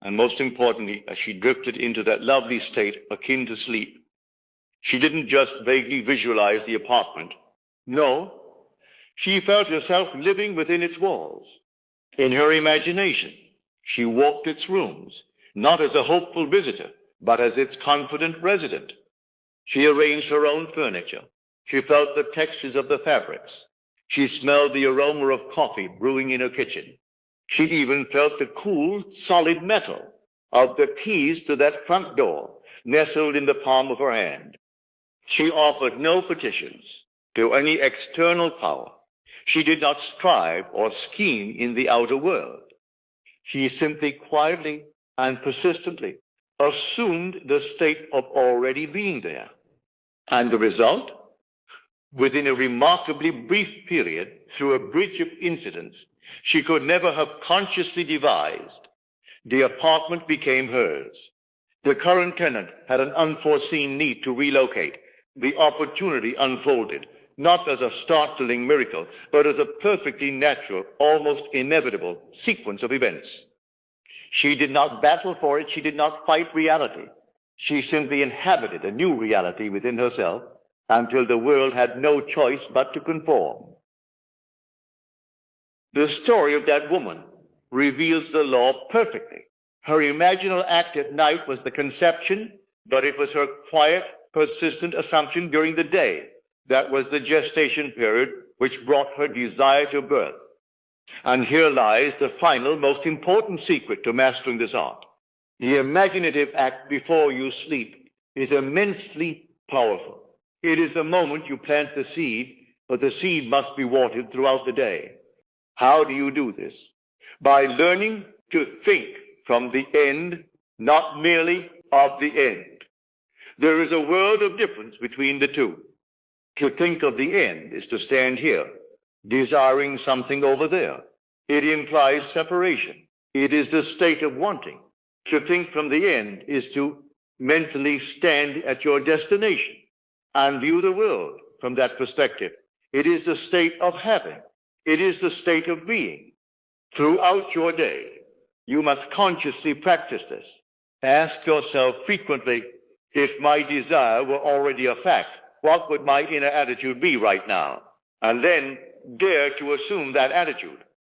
And most importantly, as she drifted into that lovely state akin to sleep, she didn't just vaguely visualize the apartment. No, she felt herself living within its walls. In her imagination, she walked its rooms, not as a hopeful visitor, but as its confident resident. She arranged her own furniture. She felt the textures of the fabrics. She smelled the aroma of coffee brewing in her kitchen. She even felt the cool, solid metal of the keys to that front door nestled in the palm of her hand. She offered no petitions to any external power. She did not strive or scheme in the outer world. She simply quietly and persistently assumed the state of already being there. And the result? Within a remarkably brief period, through a bridge of incidents she could never have consciously devised, the apartment became hers. The current tenant had an unforeseen need to relocate. The opportunity unfolded, not as a startling miracle, but as a perfectly natural, almost inevitable sequence of events. She did not battle for it. She did not fight reality. She simply inhabited a new reality within herself until the world had no choice but to conform. The story of that woman reveals the law perfectly. Her imaginal act at night was the conception, but it was her quiet, persistent assumption during the day that was the gestation period which brought her desire to birth. And here lies the final, most important secret to mastering this art. The imaginative act before you sleep is immensely powerful. It is the moment you plant the seed, but the seed must be watered throughout the day. How do you do this? By learning to think from the end, not merely of the end. There is a world of difference between the two. To think of the end is to stand here, desiring something over there. It implies separation. It is the state of wanting. To think from the end is to mentally stand at your destination and view the world from that perspective. It is the state of having. It is the state of being. Throughout your day, you must consciously practice this. Ask yourself frequently, if my desire were already a fact, what would my inner attitude be right now? And then dare to assume that attitude.